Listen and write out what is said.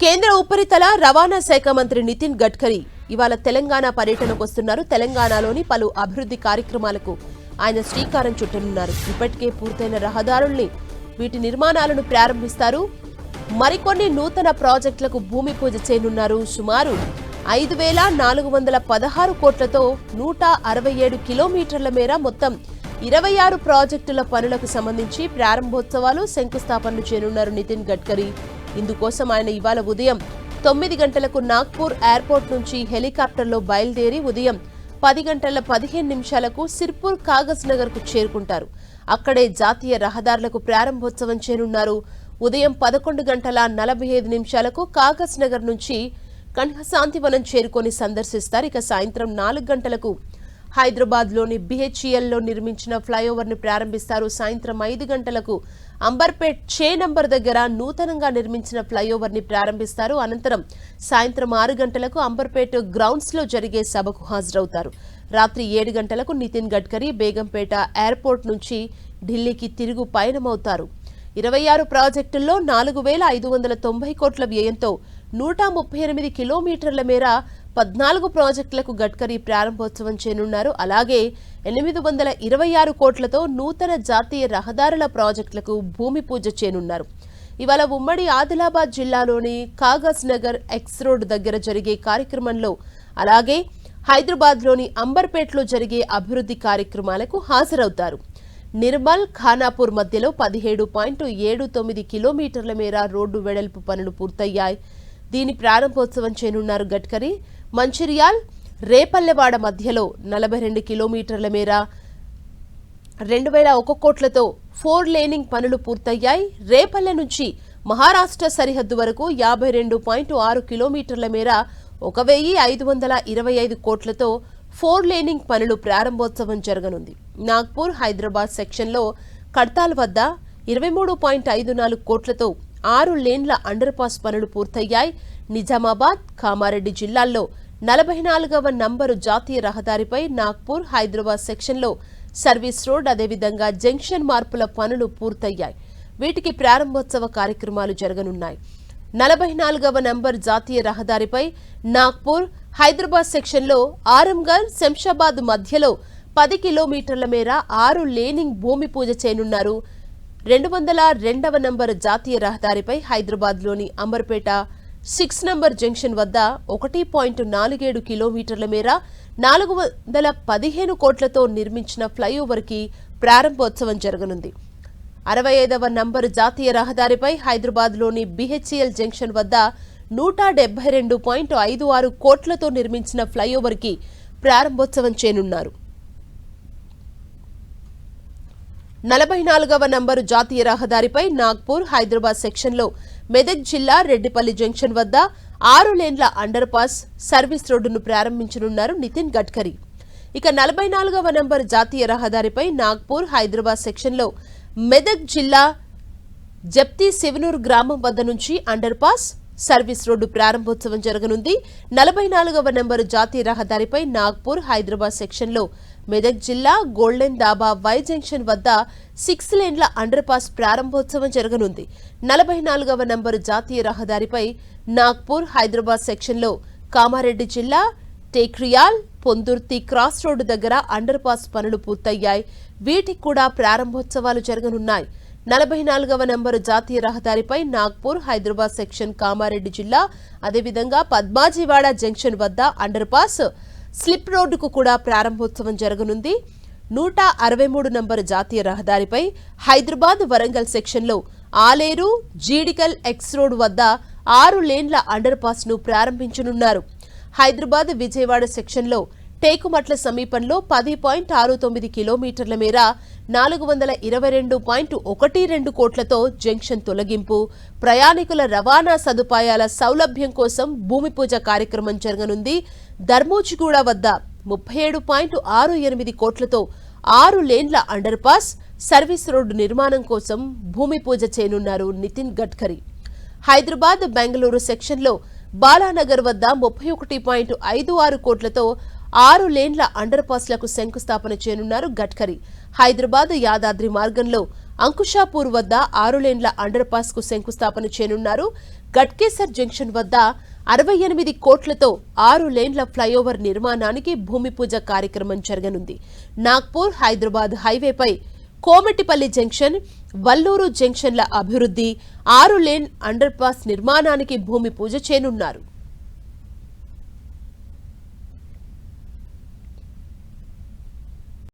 కేంద్ర ఉపరితల రవాణా శాఖ మంత్రి నితిన్ గడ్కరీ ఇవాళ తెలంగాణ పర్యటనకు వస్తున్నారు. తెలంగాణలోని పలు అభివృద్ధి కార్యక్రమాలకు ఆయన శ్రీకారం చుట్టనున్నారు. ఇప్పటికే పూర్తయిన రహదారుల్ని వీటి నిర్మాణాలను ప్రారంభిస్తారు. మరికొన్ని నూతన ప్రాజెక్టులకు భూమి పూజ చేయనున్నారు. సుమారు 5,416 కోట్లతో 167 కిలోమీటర్ల మేర మొత్తం 26 ప్రాజెక్టుల పనులకు సంబంధించి ప్రారంభోత్సవాలు శంకుస్థాపనలు చేయనున్నారు నితిన్ గడ్కరీ. ఇందుకోసం ఆయన ఇవాళ ఉదయం 9 గంటలకు నాగ్పూర్ ఎయిర్పోర్ట్ నుంచి హెలికాప్టర్లో బయలుదేరి ఉదయం 10:15 సిర్పూర్ కాగజ్ నగర్ కు చేరుకుంటారు. అక్కడే జాతీయ రహదారులకు ప్రారంభోత్సవం చేయనున్నారు. ఉదయం 11:45 కాగజ్ నగర్ నుంచి కన్హశాంతివనం చేరుకొని సందర్శిస్తారు. ఇక సాయంత్రం 4 గంటలకు హైదరాబాద్ లోని బిహెచ్ఈఎల్లో నిర్మించిన ఫ్లైఓవర్ ని ప్రారంభిస్తారు. సాయంత్రం 5 గంటలకు అంబర్పేట్ చే నంబర్ దగ్గర నూతనంగా నిర్మించిన ఫ్లైఓవర్ ని ప్రారంభిస్తారు. అనంతరం సాయంత్రం 6 గంటలకు అంబర్పేట్ గ్రౌండ్స్ లో జరిగే సభకు హాజరవుతారు. రాత్రి 7 గంటలకు నితిన్ గడ్కరీ బేగంపేట ఎయిర్పోర్ట్ నుంచి ఢిల్లీకి తిరుగు పయనమవుతారు. 26 ప్రాజెక్టుల్లో 4,590 కోట్ల వ్యయంతో 138 కిలోమీటర్ల మేర 14 ప్రాజెక్టులకు గడ్కరీ ప్రారంభోత్సవం చేయనున్నారు. అలాగే 826 కోట్లతో నూతన జాతీయ రహదారుల ప్రాజెక్టులకు భూమి పూజ చేయనున్నారు. ఇవాళ ఉమ్మడి ఆదిలాబాద్ జిల్లాలోని కాగజ్ నగర్ ఎక్స్ రోడ్ దగ్గర జరిగే కార్యక్రమంలో అలాగే హైదరాబాద్లోని అంబర్పేట్లో జరిగే అభివృద్ధి కార్యక్రమాలకు హాజరవుతారు. నిర్మల్ ఖానాపూర్ మధ్యలో 17.79 కిలోమీటర్ల మేర రోడ్డు వెడల్పు పనులు పూర్తయ్యాయి. దీని ప్రారంభోత్సవం చేయనున్నారు గడ్కరీ. మంచిర్యాల్ రేపల్లెవాడ మధ్యలో 42 కిలోమీటర్ల మేర 2,001 కోట్లతో 4 లేనింగ్ పనులు పూర్తయ్యాయి. రేపల్లె నుంచి మహారాష్ట్ర సరిహద్దు వరకు 52.6 కిలోమీటర్ల మేర 1,525 కోట్లతో 4 లేనింగ్ పనులు ప్రారంభోత్సవం జరగనుంది. నాగ్పూర్ హైదరాబాద్ సెక్షన్లో కడ్తాల్ వద్ద 23.54 కోట్లతో 6 లేన్ల అండర్ పాస్ పనులు పూర్తయ్యాయి. నిజామాబాద్ కామారెడ్డి జిల్లాల్లో 44వ నంబరు జాతీయ రహదారిపై నాగ్పూర్ హైదరాబాద్ సెక్షన్లో సర్వీస్ రోడ్ అదేవిధంగా జంక్షన్ మార్పుల పనులు పూర్తయ్యాయి. వీటికి ప్రారంభోత్సవ కార్యక్రమాలు జరగనున్నాయి. 44వ నంబర్ జాతీయ రహదారిపై నాగ్పూర్ హైదరాబాద్ సెక్షన్లో ఆరంగర్ శంషాబాద్ మధ్యలో 10 కిలోమీటర్ల మేర 6 లేనింగ్ భూమి పూజ చేయనున్నారు. 202వ నంబర్ జాతీయ రహదారిపై హైదరాబాద్లోని అంబర్పేట 6 నంబర్ జంక్షన్ వద్ద 1.47 కిలోమీటర్ల మేర 415 కోట్లతో నిర్మించిన ఫ్లైఓవర్ కి ప్రారంభోత్సవం జరగనుంది. 65వ నంబర్ జాతీయ రహదారిపై హైదరాబాద్లోని బిహెచ్ఈఎల్ జంక్షన్ వద్ద 172.56 కోట్లతో నిర్మించిన ఫ్లైఓవర్ కి ప్రారంభోత్సవం చేయనున్నారు. 44వ నంబరు జాతీయ రహదారిపై నాగ్పూర్ హైదరాబాద్ సెక్షన్లో మెదక్ జిల్లా రెడ్డిపల్లి జంక్షన్ వద్ద 6 లేన్ల అండర్ పాస్ సర్వీస్ రోడ్డును ప్రారంభించనున్నారు నితిన్ గడ్కరీ. ఇక 44వ నంబరు జాతీయ రహదారిపై నాగ్పూర్ హైదరాబాద్ సెక్షన్లో మెదక్ జిల్లా జప్తి శివనూర్ గ్రామం వద్ద నుంచి అండర్ పాస్ సర్వీస్ రోడ్డు ప్రారంభోత్సవం జరగనుంది. 44వ నంబరు జాతీయ రహదారిపై నాగ్పూర్ హైదరాబాద్ సెక్షన్లో మెదక్ జిల్లా గోల్డెన్ దాబా వై జంక్షన్ వద్ద 6 లేన్ల అండర్ పాస్ ప్రారంభోత్సవం జరగనుంది. 44వ నంబరు జాతీయ రహదారిపై నాగ్పూర్ హైదరాబాద్ సెక్షన్లో కామారెడ్డి జిల్లా టేక్రియాల్ పొందుర్తి క్రాస్ రోడ్డు దగ్గర అండర్ పాస్ పనులు పూర్తయ్యాయి. వీటికి కూడా ప్రారంభోత్సవాలు జరగనున్నాయి. 44వ నంబరు జాతీయ రహదారిపై నాగ్పూర్ హైదరాబాద్ సెక్షన్ కామారెడ్డి జిల్లా అదేవిధంగా పద్మాజీవాడ జంక్షన్ వద్ద అండర్ పాస్ స్లిప్ రోడ్డుకు కూడా ప్రారంభోత్సవం జరగనుంది. 163 నంబరు జాతీయ రహదారిపై హైదరాబాద్ వరంగల్ సెక్షన్లో ఆలేరు జీడికల్ ఎక్స్ రోడ్ వద్ద 6 లేన్ల అండర్ పాస్ ను ప్రారంభించనున్నారు. హైదరాబాద్ విజయవాడ సెక్షన్లో టేకుమట్ల సమీపంలో 10.69 కిలోమీటర్ల మేర 422.12 కోట్లతో జంక్షన్ తొలగింపు ప్రయాణికుల రవాణా సదుపాయాల సౌలభ్యం కోసం భూమి పూజ కార్యక్రమం జరగనుంది. ధర్మోజిగూడ వద్ద 37.68 కోట్లతో 6 లేన్ల అండర్ పాస్ సర్వీస్ రోడ్డు నిర్మాణం కోసం భూమి పూజ చేయనున్నారు నితిన్ గడ్కరీ. హైదరాబాద్ బెంగళూరు సెక్షన్లో బాలానగర్ వద్ద 31.56 కోట్లతో 6 లేన్ల అండర్ పాస్లకు శంకుస్థాపన చేయనున్నారు గడ్కరీ. హైదరాబాద్ యాదాద్రి మార్గంలో అంకుషాపూర్ వద్ద 6 లేన్ల అండర్ పాస్ కు శంకుస్థాపన చేయనున్నారు. గట్కేసర్ జంక్షన్ వద్ద 68 కోట్లతో 6 లేన్ల ఫ్లైఓవర్ నిర్మాణానికి భూమి పూజ కార్యక్రమం జరగనుంది. నాగ్పూర్ హైదరాబాద్ హైవేపై కోమటిపల్లి జంక్షన్, వల్లూరు జంక్షన్ల అభివృద్ధి, 6 లేన్ అండర్ పాస్ నిర్మాణానికి భూమి పూజ చేయనున్నారు.